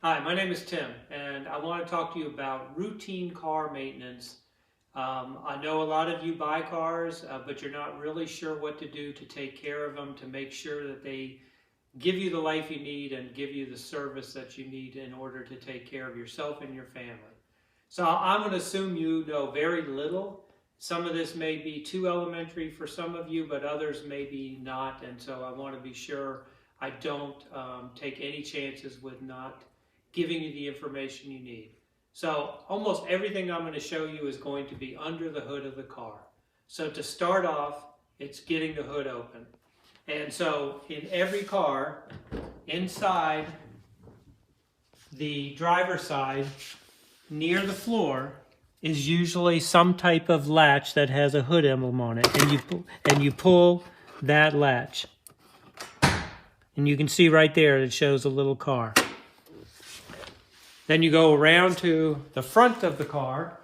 Hi, my name is Tim, and I want to talk to you about routine car maintenance. I know a lot of you buy cars, but you're not really sure what to do to take care of them, to make sure that they give you the life you need and give you the service that you need in order to take care of yourself and your family. So I'm going to assume you know very little. Some of this may be too elementary for some of you, but others may be not. And so I want to be sure I don't take any chances with not giving you the information you need. So almost everything I'm going to show you is going to be under the hood of the car. So to start off, it's getting the hood open. And so in every car, inside the driver's side, near the floor, is usually some type of latch that has a hood emblem on it. And you pull that latch. And you can see right there it shows a little car. Then you go around to the front of the car,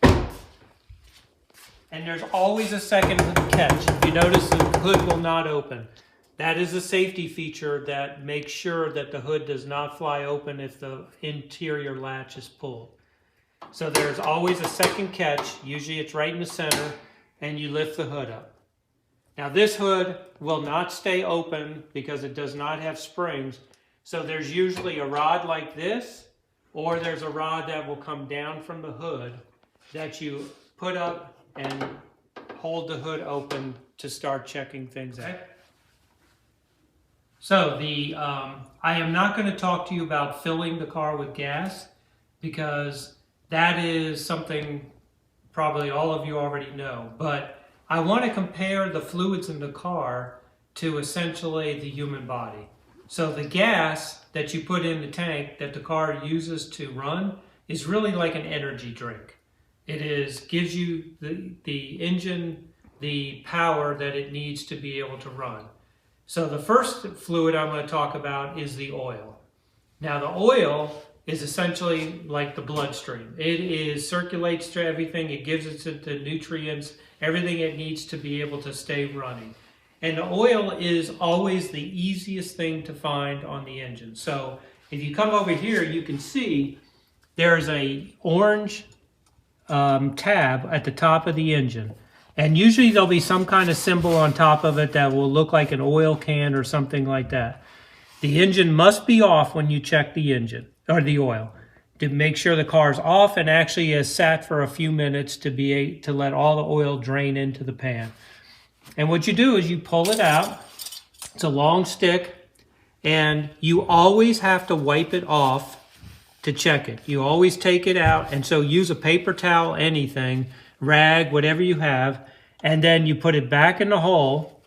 and there's always a second catch. If you notice, the hood will not open. That is a safety feature that makes sure that the hood does not fly open if the interior latch is pulled. So there's always a second catch. Usually it's right in the center, and you lift the hood up. Now this hood will not stay open because it does not have springs. So there's usually a rod like this, or there's a rod that will come down from the hood that you put up and hold the hood open to start checking things out. So I am not going to talk to you about filling the car with gas because that is something probably all of you already know. But I want to compare the fluids in the car to essentially the human body. So the gas that you put in the tank that the car uses to run is really like an energy drink. It gives you the engine the power that it needs to be able to run. So the first fluid I'm going to talk about is the oil. Now the oil is essentially like the bloodstream. It circulates to everything. It gives it the nutrients, everything it needs to be able to stay running. And the oil is always the easiest thing to find on the engine. So if you come over here, you can see there's a orange tab at the top of the engine. And usually there'll be some kind of symbol on top of it that will look like an oil can or something like that. The engine must be off when you check the engine or the oil to make sure the car's off and actually has sat for a few minutes to let all the oil drain into the pan. And what you do is you pull it out. It's a long stick, and you always have to wipe it off to check it. You always take it out, and so use a paper towel, anything, rag, whatever you have, and then you put it back in the hole.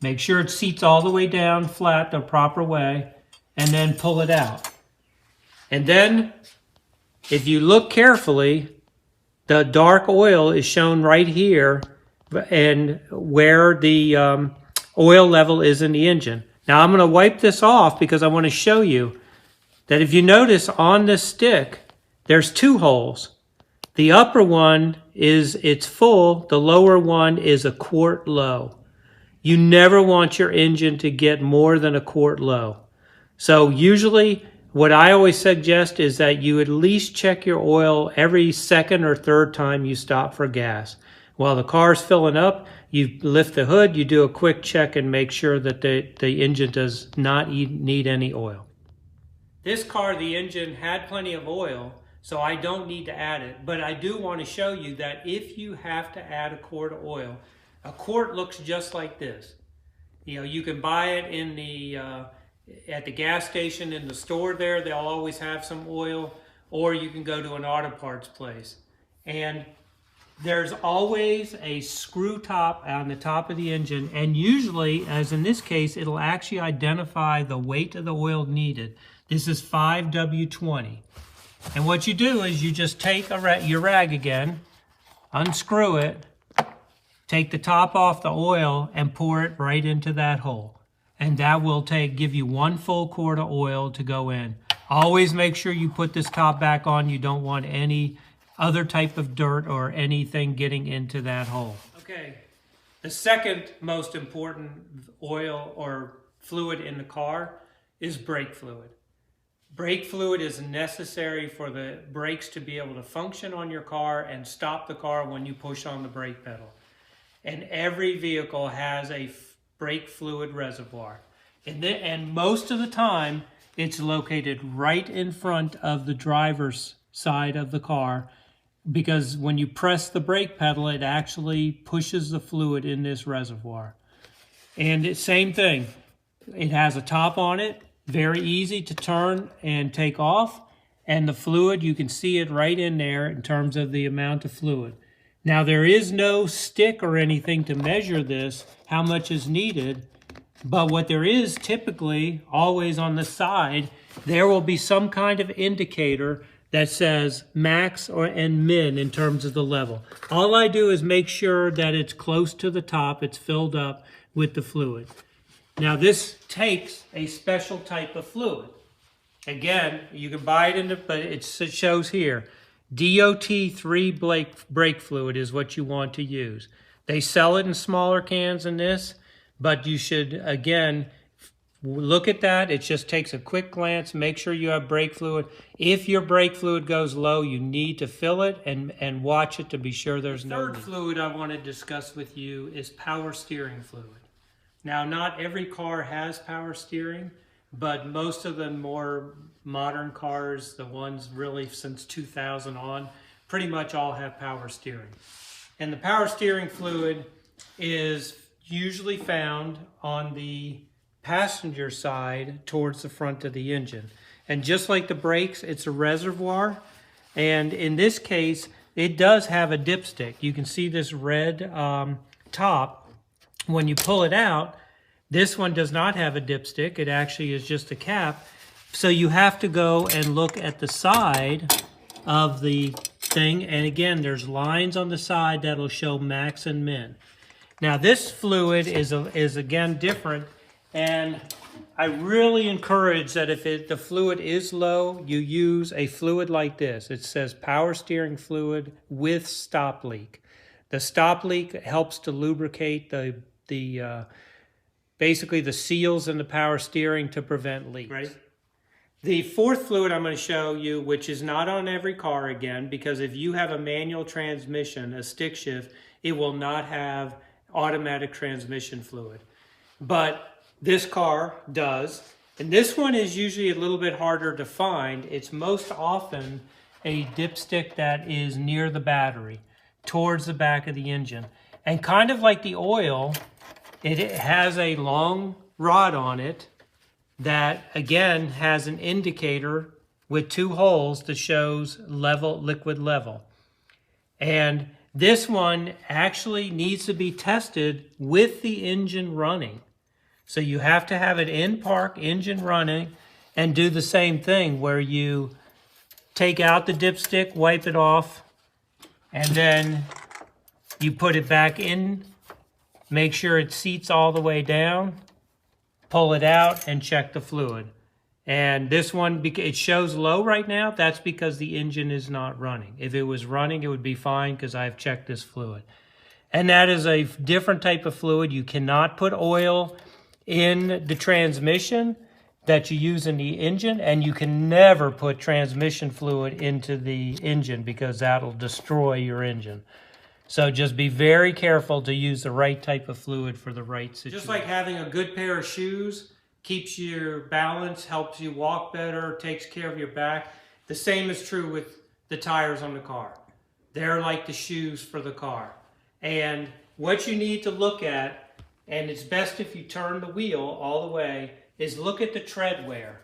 Make sure it seats all the way down flat the proper way, and then pull it out. And then, if you look carefully, the dark oil is shown right here and where the oil level is in the engine. Now I'm going to wipe this off because I want to show you that if you notice on this stick, there's two holes. The upper one it's full, the lower one is a quart low. You never want your engine to get more than a quart low. So usually what I always suggest is that you at least check your oil every second or third time you stop for gas. While the car's filling up, you lift the hood, you do a quick check and make sure that the engine does not need any oil. This car, the engine had plenty of oil, so I don't need to add it. But I do want to show you that if you have to add a quart of oil, a quart looks just like this. You know, you can buy it in at the gas station in the store there. They'll always have some oil, or you can go to an auto parts place. And there's always a screw top on the top of the engine, and usually, as in this case, it'll actually identify the weight of the oil needed. This is 5W20. And what you do is you just take your rag again, unscrew it, take the top off the oil, and pour it right into that hole. And that will give you 1 full quart of oil to go in. Always make sure you put this top back on. You don't want any other type of dirt or anything getting into that hole. Okay, the second most important oil or fluid in the car is brake fluid. Brake fluid is necessary for the brakes to be able to function on your car and stop the car when you push on the brake pedal. And every vehicle has a brake fluid reservoir. And most of the time, it's located right in front of the driver's side of the car, because when you press the brake pedal, it actually pushes the fluid in this reservoir. And it's same thing. It has a top on it, very easy to turn and take off. And the fluid, you can see it right in there in terms of the amount of fluid. Now, there is no stick or anything to measure this, how much is needed. But what there is typically, always on the side, there will be some kind of indicator that says max and min in terms of the level. All I do is make sure that it's close to the top, it's filled up with the fluid. Now, this takes a special type of fluid. Again, you can buy it but it shows here. DOT3 brake fluid is what you want to use. They sell it in smaller cans than this, but you should, again, look at that. It just takes a quick glance. Make sure you have brake fluid. If your brake fluid goes low, you need to fill it and watch it to be sure there's no leak. The third fluid I want to discuss with you is power steering fluid. Now, not every car has power steering, but most of the more modern cars, the ones really since 2000 on, pretty much all have power steering. And the power steering fluid is usually found on the passenger side towards the front of the engine. And just like the brakes, it's a reservoir. And in this case, it does have a dipstick. You can see this red top. When you pull it out, this one does not have a dipstick. It actually is just a cap. So you have to go and look at the side of the thing. And again, there's lines on the side that'll show max and min. Now, this fluid is again different. And I really encourage that if the fluid is low, you use a fluid like this. It says power steering fluid with stop leak. The stop leak helps to lubricate basically the seals in the power steering to prevent leaks. Right. The fourth fluid I'm going to show you, which is not on every car again, because if you have a manual transmission, a stick shift, it will not have automatic transmission fluid. But this car does. And this one is usually a little bit harder to find. It's most often a dipstick that is near the battery, towards the back of the engine. And kind of like the oil, it has a long rod on it that, again, has an indicator with two holes that shows liquid level. And this one actually needs to be tested with the engine running. So you have to have it in park, engine running, and do the same thing where you take out the dipstick, wipe it off, and then you put it back in, make sure it seats all the way down, pull it out, and check the fluid. And this one, it shows low right now. That's because the engine is not running. If it was running, it would be fine because I've checked this fluid. And that is a different type of fluid. You cannot put oil in the transmission that you use in the engine, and you can never put transmission fluid into the engine because that'll destroy your engine. So just be very careful to use the right type of fluid for the right situation. Just like having a good pair of shoes keeps your balance, helps you walk better, takes care of your back, the same is true with the tires on the car. They're like the shoes for the car. And what you need to look at, and it's best if you turn the wheel all the way, is look at the tread wear.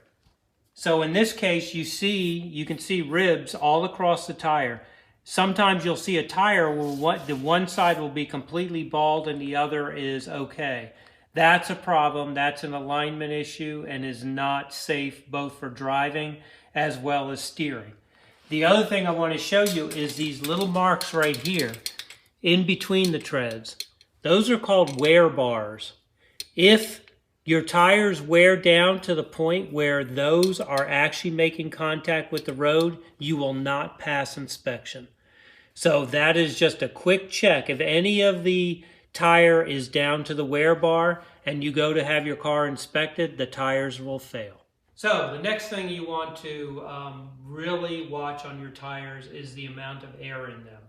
So in this case, you can see ribs all across the tire. Sometimes you'll see a tire where the one side will be completely bald and the other is okay. That's a problem. That's an alignment issue and is not safe both for driving as well as steering. The other thing I want to show you is these little marks right here in between the treads. Those are called wear bars. If your tires wear down to the point where those are actually making contact with the road, you will not pass inspection. So that is just a quick check. If any of the tire is down to the wear bar and you go to have your car inspected, the tires will fail. So the next thing you want to really watch on your tires is the amount of air in them.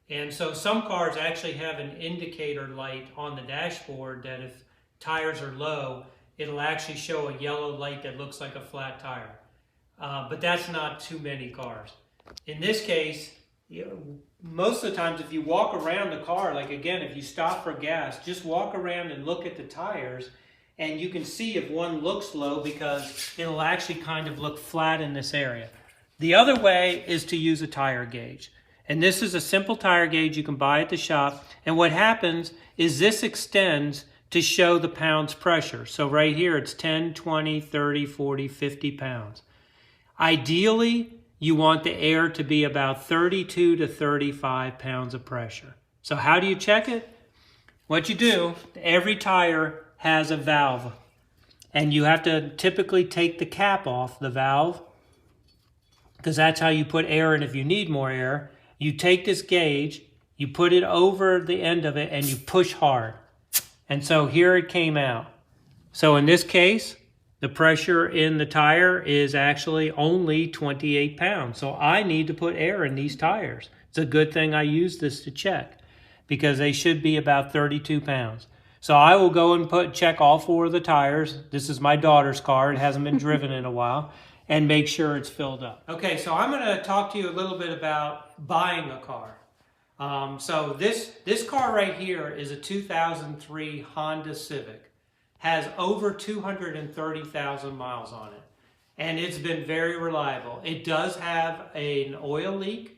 And so some cars actually have an indicator light on the dashboard that if tires are low, it'll actually show a yellow light that looks like a flat tire. But that's not too many cars. In this case, most of the times if you walk around the car, like again, if you stop for gas, just walk around and look at the tires, and you can see if one looks low because it'll actually kind of look flat in this area. The other way is to use a tire gauge. And this is a simple tire gauge you can buy at the shop. And what happens is this extends to show the pounds pressure. So right here it's 10, 20, 30, 40, 50 pounds. Ideally, you want the air to be about 32 to 35 pounds of pressure. So how do you check it? What you do, every tire has a valve. And you have to typically take the cap off the valve, because that's how you put air in if you need more air. You take this gauge, you put it over the end of it, and you push hard. And so here it came out. So in this case, the pressure in the tire is actually only 28 pounds. So I need to put air in these tires. It's a good thing I use this to check, because they should be about 32 pounds. So I will go and check all 4 of the tires. This is my daughter's car. It hasn't been driven in a while. And make sure it's filled up. Okay, so I'm going to talk to you a little bit about buying a car. So this car right here is a 2003 Honda Civic. Has over 230,000 miles on it. And it's been very reliable. It does have an oil leak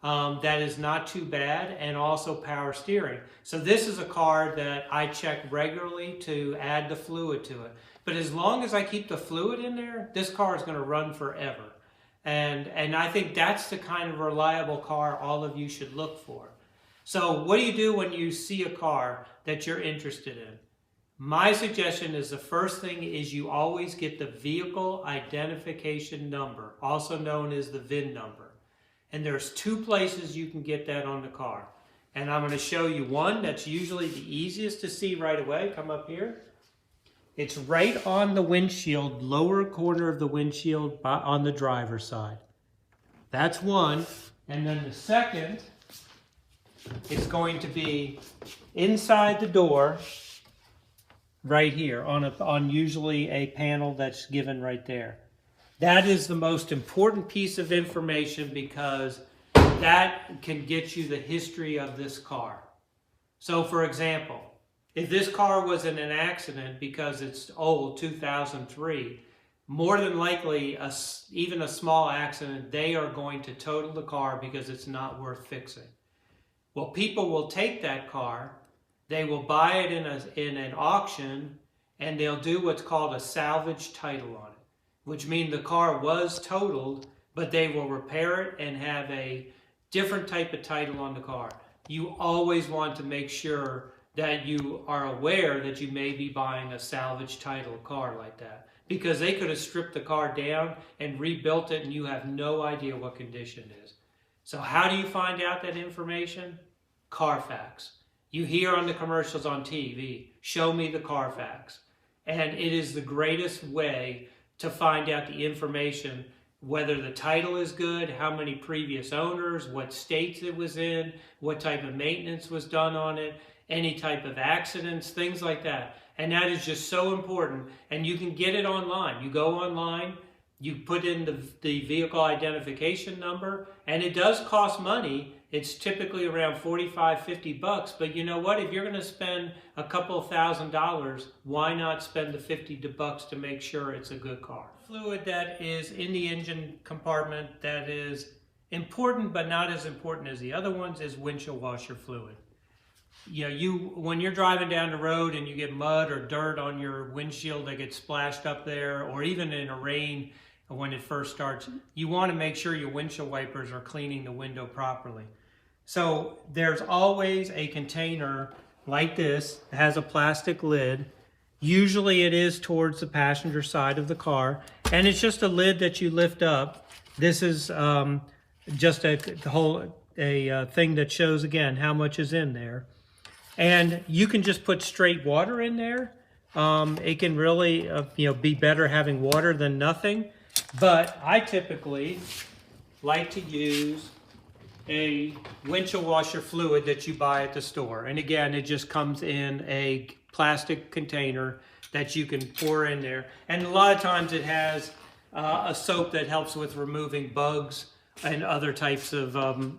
that is not too bad, and also power steering. So this is a car that I check regularly to add the fluid to it. But as long as I keep the fluid in there, this car is going to run forever. And I think that's the kind of reliable car all of you should look for. So what do you do when you see a car that you're interested in? My suggestion is the first thing is you always get the vehicle identification number, also known as the VIN number. And there's 2 places you can get that on the car. And I'm going to show you one that's usually the easiest to see right away. Come up here. It's right on the windshield, lower corner of the windshield on the driver's side. That's one. And then the second is going to be inside the door right here on usually a panel that's given right there. That is the most important piece of information, because that can get you the history of this car. So for example, if this car was in an accident because it's old, 2003, more than likely, even a small accident, they are going to total the car because it's not worth fixing. Well, people will take that car, they will buy it in an auction, and they'll do what's called a salvage title on it, which means the car was totaled, but they will repair it and have a different type of title on the car. You always want to make sure that you are aware that you may be buying a salvage title car like that, because they could have stripped the car down and rebuilt it and you have no idea what condition it is. So how do you find out that information? Carfax. You hear on the commercials on TV, show me the Carfax. And it is the greatest way to find out the information, whether the title is good, how many previous owners, what states it was in, what type of maintenance was done on it, any type of accidents, things like that. And that is just so important. And you can get it online. You go online, you put in the vehicle identification number, and it does cost money. It's typically around $45, $50, but you know what? If you're going to spend a couple of $1,000s, why not spend the $50 to make sure it's a good car? Fluid that is in the engine compartment that is important but not as important as the other ones is windshield washer fluid. You know, when you're driving down the road and you get mud or dirt on your windshield that gets splashed up there, or even in a rain when it first starts, you want to make sure your windshield wipers are cleaning the window properly. So there's always a container like this that has a plastic lid. Usually it is towards the passenger side of the car, and it's just a lid that you lift up. This is just a thing that shows again how much is in there. And you can just put straight water in there, It can really be better having water than nothing. But I typically like to use a windshield washer fluid that you buy at the store. And again, it just comes in a plastic container that you can pour in there. And a lot of times it has a soap that helps with removing bugs and other types of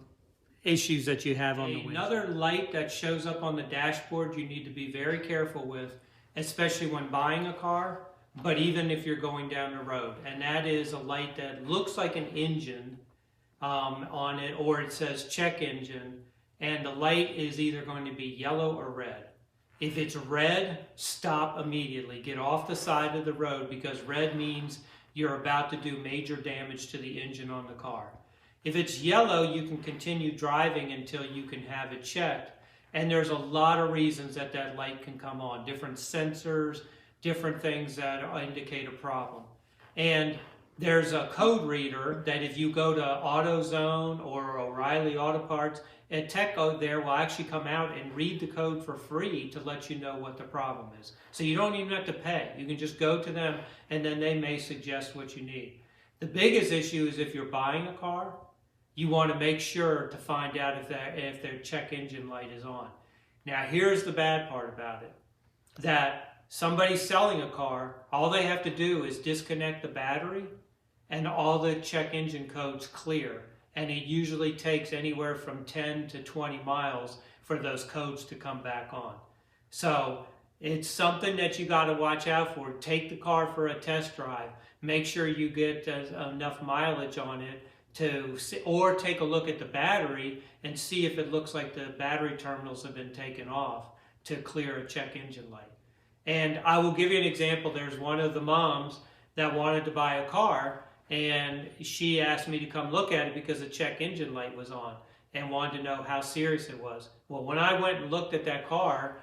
issues that you have on the windshield. Another light that shows up on the dashboard you need to be very careful with, especially when buying a car, but even if you're going down the road. And that is a light that looks like an engine on it, or it says check engine, and the light is either going to be yellow or red. If it's red, stop immediately. Get off the side of the road, because red means you're about to do major damage to the engine on the car. If it's yellow, you can continue driving until you can have it checked. And there's a lot of reasons that that light can come on. Different sensors, different things that indicate a problem. And there's a code reader that if you go to AutoZone or O'Reilly Auto Parts, a tech there will actually come out and read the code for free to let you know what the problem is. So you don't even have to pay. You can just go to them and then they may suggest what you need. The biggest issue is if you're buying a car, you want to make sure to find out if their check engine light is on. Now here's the bad part about it. That somebody selling a car, all they have to do is disconnect the battery and all the check engine codes clear. And it usually takes anywhere from 10 to 20 miles for those codes to come back on. So it's something that you got to watch out for. Take the car for a test drive. Make sure you get enough mileage on it to see, or take a look at the battery and see if it looks like the battery terminals have been taken off to clear a check engine light. And I will give you an example. There's one of the moms that wanted to buy a car, and she asked me to come look at it because the check engine light was on and wanted to know how serious it was. Well, when I went and looked at that car,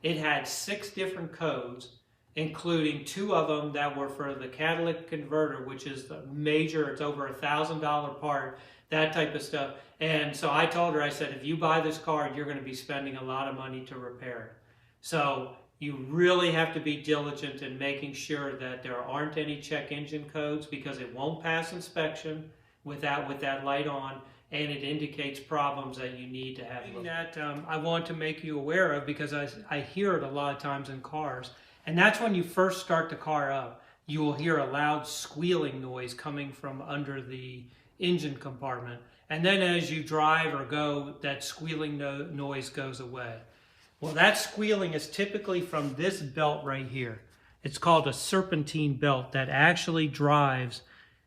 it had 6 different codes, including 2 of them that were for the catalytic converter, which is the major, it's over $1,000 part, that type of stuff. And so I told her, I said, if you buy this car, you're going to be spending a lot of money to repair it. So you really have to be diligent in making sure that there aren't any check engine codes, because it won't pass inspection with that light on, and it indicates problems that you need to have. That I want to make you aware of, because I hear it a lot of times in cars, and that's when you first start the car up. You will hear a loud squealing noise coming from under the engine compartment, and then as you drive or go, that squealing noise goes away. Well, that squealing is typically from this belt right here. It's called a serpentine belt that actually drives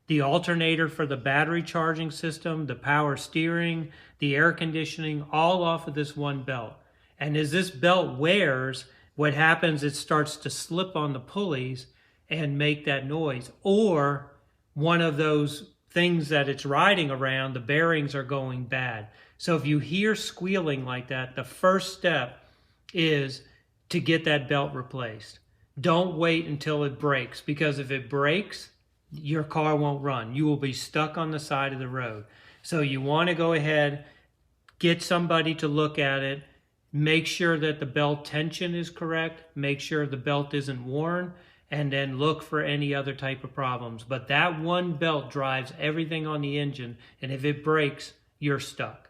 the alternator for the battery charging system, the power steering, the air conditioning, all off of this one belt. And as this belt wears, what happens, it starts to slip on the pulleys and make that noise. Or one of those things that it's riding around, the bearings are going bad. So if you hear squealing like that, the first step is to get that belt replaced. Don't wait until it breaks, because if it breaks, your car won't run. You will be stuck on the side of the road. So you want to go ahead, get somebody to look at it, make sure that the belt tension is correct, make sure the belt isn't worn, and then look for any other type of problems. But that one belt drives everything on the engine, and if it breaks, you're stuck.